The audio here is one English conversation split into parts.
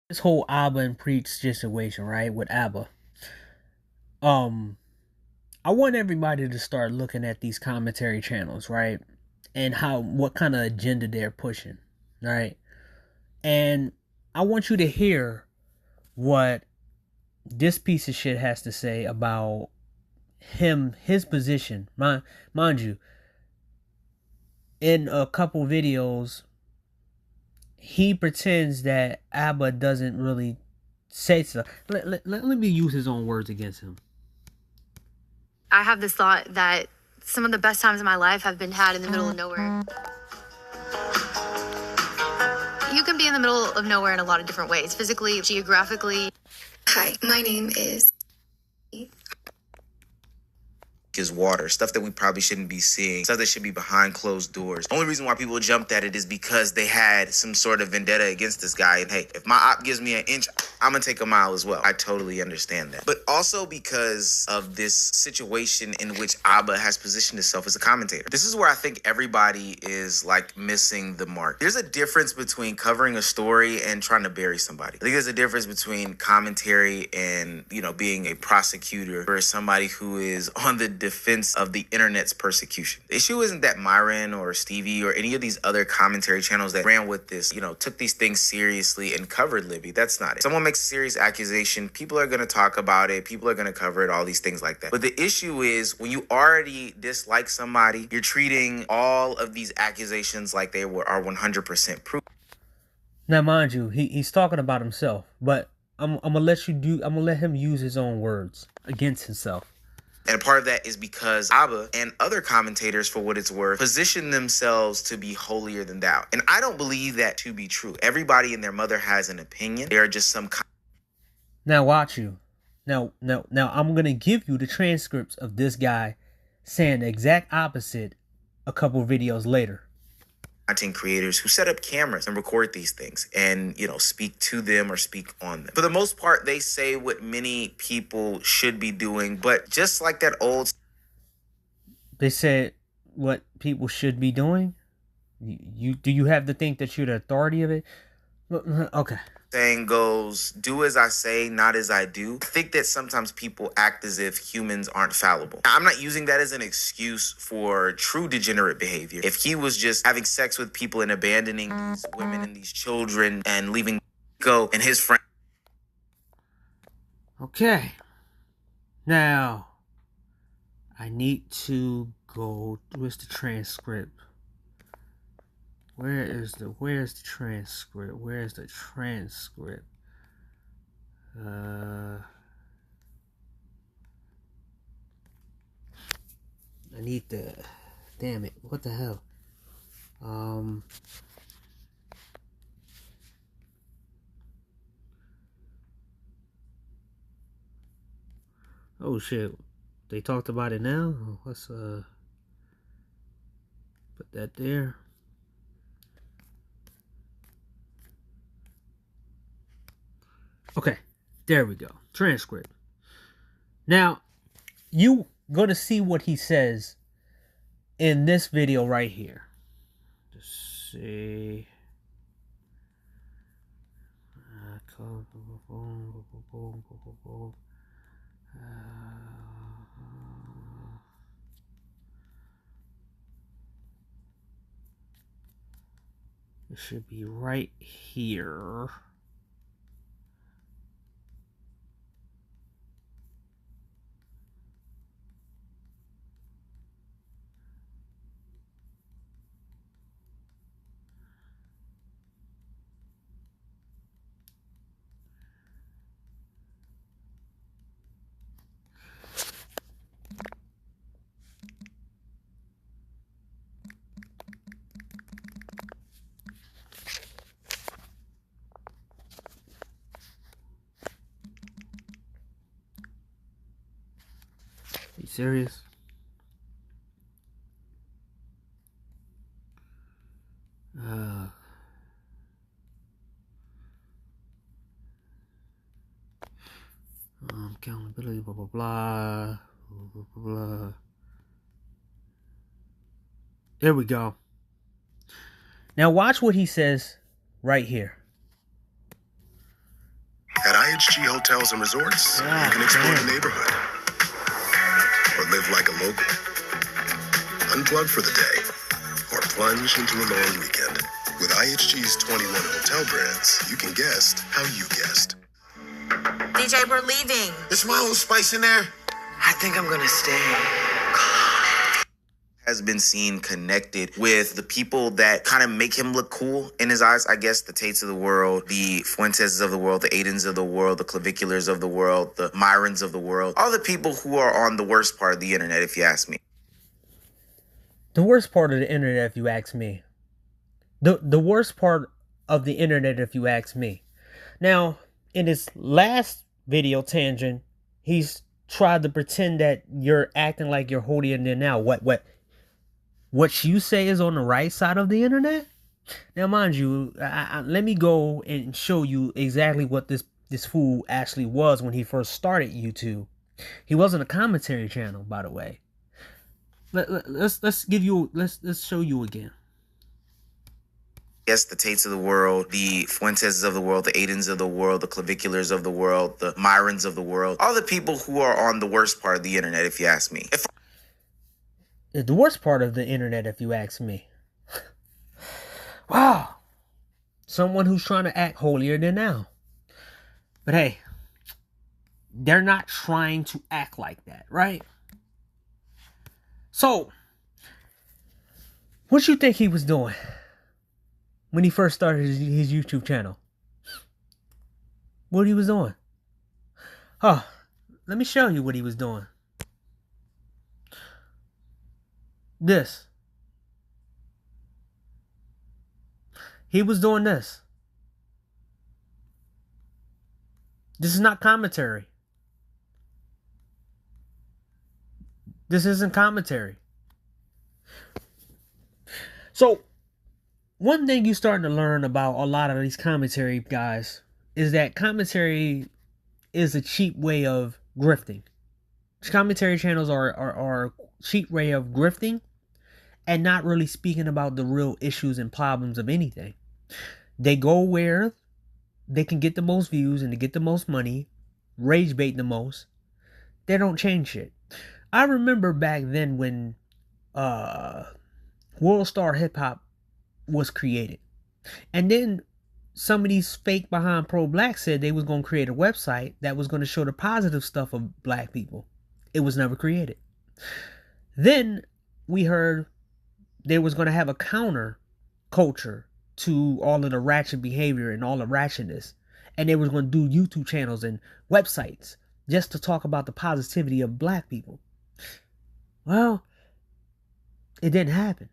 this whole Abba and Preach situation, right, with Abba. I want everybody to start looking at these commentary channels, right? And what kind of agenda they're pushing, right? And I want you to hear what this piece of shit has to say about his position. Mind you, in a couple videos, he pretends that Abba doesn't really say so. Let me use his own words against him. I have this thought that some of the best times of my life have been had in the middle of nowhere. You can be in the middle of nowhere in a lot of different ways, physically, geographically. Hi, my name is water, stuff that we probably shouldn't be seeing, stuff that should be behind closed doors. The only reason why people jumped at it is because they had some sort of vendetta against this guy. And hey, if my op gives me an inch, I'm gonna take a mile as well. I totally understand that. But also because of this situation in which Abba has positioned himself as a commentator. This is where I think everybody is like missing the mark. There's a difference between covering a story and trying to bury somebody. I think there's a difference between commentary and, being a prosecutor or somebody who is on the defense of the internet's persecution. The issue isn't that Myron or Stevie or any of these other commentary channels that ran with this, took these things seriously and covered Libby. That's not it. Someone makes a serious accusation, people are going to talk about it, people are going to cover it, all these things like that. But the issue is when you already dislike somebody, you're treating all of these accusations like they are 100% proof. Now, mind you, he's talking about himself, but I'm gonna let him use his own words against himself. And a part of that is because Abba and other commentators, for what it's worth, position themselves to be holier than thou. And I don't believe that to be true. Everybody and their mother has an opinion. They are just some... Now watch you. Now I'm going to give you the transcripts of this guy saying the exact opposite a couple videos later. Content creators who set up cameras and record these things and, speak to them or speak on them. For the most part, they say what many people should be doing, but just like that old... They said what people should be doing? Do you have to think that you're the authority of it? Okay. Saying goes, do as I say, not as I do. I think that sometimes people act as if humans aren't fallible. Now, I'm not using that as an excuse for true degenerate behavior. If he was just having sex with people and abandoning these women and these children and leaving go and his friend. Okay. Now, I need to go. Where's the transcript? Where's the transcript? Where's the transcript? I need the... Damn it. What the hell? Oh shit. They talked about it now? Let's put that there. Okay, there we go. Transcript. Now, you gonna see what he says in this video right here. Let's see. It should be right here. Are you serious? Accountability, blah, blah, blah, blah, blah, blah. There we go. Now watch what he says right here. IHG Hotels and Resorts, you can explore the neighborhood or live like a local. Unplug for the day or plunge into a long weekend. With IHG's 21 hotel brands, you can guest how you guest. DJ, we're leaving. Is my old spice in there? I think I'm gonna stay. Has been seen connected with the people that kind of make him look cool in his eyes. I guess the Tates of the world, the Fuentes of the world, the Aidens of the world, the Claviculars of the world, the Myrons of the world, all the people who are on the worst part of the internet, if you ask me. The worst part of the internet, if you ask me. The worst part of the internet, if you ask me. Now, in his last video tangent, he's tried to pretend that you're acting like you're holier than now. What you say is on the right side of the internet? Now, mind you, let me go and show you exactly what this fool actually was when he first started YouTube. He wasn't a commentary channel, by the way. Let's show you again. Yes, the Tates of the world, the Fuentes of the world, the Aidens of the world, the Claviculars of the world, the Myrons of the world, all the people who are on the worst part of the internet, if you ask me. The worst part of the internet, if you ask me. Wow. Someone who's trying to act holier than now. But hey, they're not trying to act like that, right? So, what you think he was doing when he first started his YouTube channel? What he was doing? Oh, let me show you what he was doing. This. He was doing this. This is not commentary. This isn't commentary. So, one thing you're starting to learn about a lot of these commentary guys is that commentary is a cheap way of grifting. Commentary channels are a cheap way of grifting and not really speaking about the real issues and problems of anything. They go where they can get the most views and to get the most money, rage bait the most. They don't change shit. I remember back then when World Star Hip Hop was created. And then some of these fake behind pro black said they was going to create a website that was going to show the positive stuff of black people. It was never created. Then we heard they was going to have a counter culture to all of the ratchet behavior and all the ratchetness. And they was going to do YouTube channels and websites just to talk about the positivity of black people. Well, it didn't happen.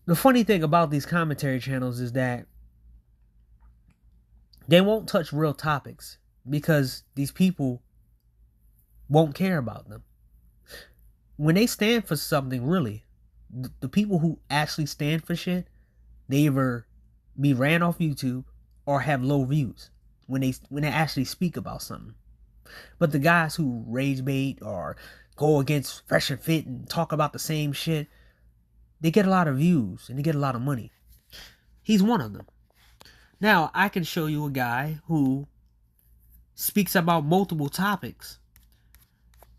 The funny thing about these commentary channels is that they won't touch real topics because these people won't care about them. When they stand for something, really, the people who actually stand for shit, they either be ran off YouTube or have low views when they actually speak about something. But the guys who rage bait or go against Fresh and Fit and talk about the same shit, they get a lot of views and they get a lot of money. He's one of them. Now, I can show you a guy who speaks about multiple topics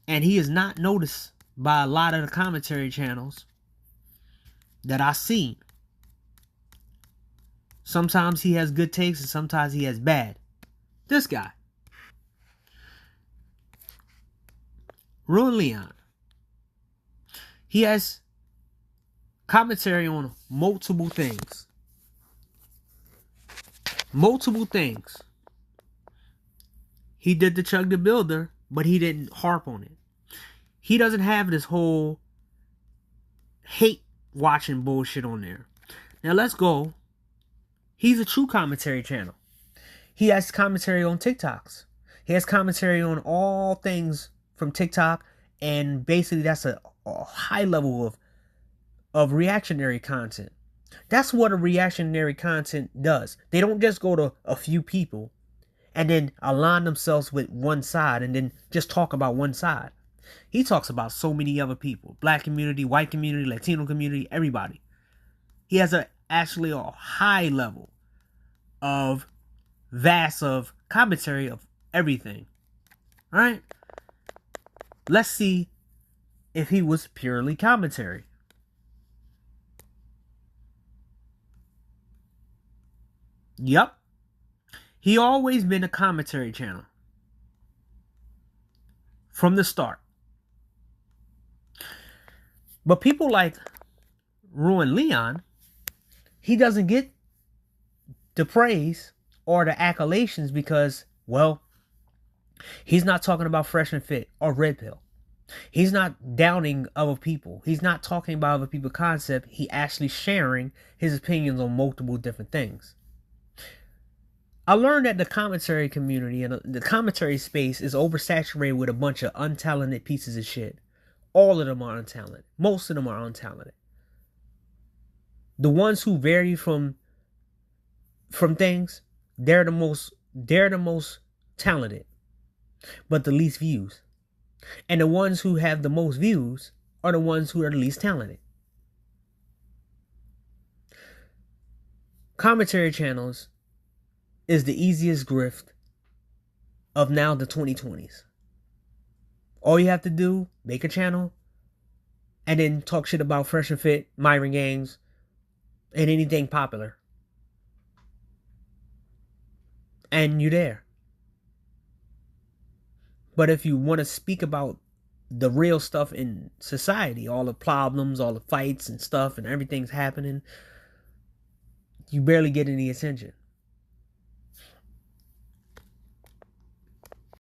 and he is not noticed by a lot of the commentary channels that I've seen. Sometimes he has good takes and sometimes he has bad. This guy, Ruin Leon, he has commentary on multiple things. Multiple things. He did the Chug the Builder, but he didn't harp on it. He doesn't have this whole hate watching bullshit on there. Now let's go. He's a true commentary channel. He has commentary on TikToks. He has commentary on all things from TikTok, and basically that's a high level of reactionary content. That's what a reactionary content does. They don't just go to a few people and then align themselves with one side and then just talk about one side. He talks about so many other people. Black community, white community, Latino community, everybody. He has actually a high level of vast of commentary of everything. Right? Let's see if he was purely commentary. Yup. He always been a commentary channel. From the start. But people like Ruin Leon, he doesn't get the praise or the accolations because, well, he's not talking about Fresh and Fit or Red Pill. He's not downing other people. He's not talking about other people's concept. He actually sharing his opinions on multiple different things. I learned that the commentary community and the commentary space is oversaturated with a bunch of untalented pieces of shit. All of them are untalented. Most of them are untalented. The ones who vary from things, they're the most talented, but the least views. And the ones who have the most views are the ones who are the least talented. Commentary channels is the easiest grift of now the 2020s. All you have to do, make a channel, and then talk shit about Fresh and Fit, Myron Games, and anything popular. And you're there. But if you want to speak about the real stuff in society, all the problems, all the fights and stuff, and everything's happening, you barely get any attention.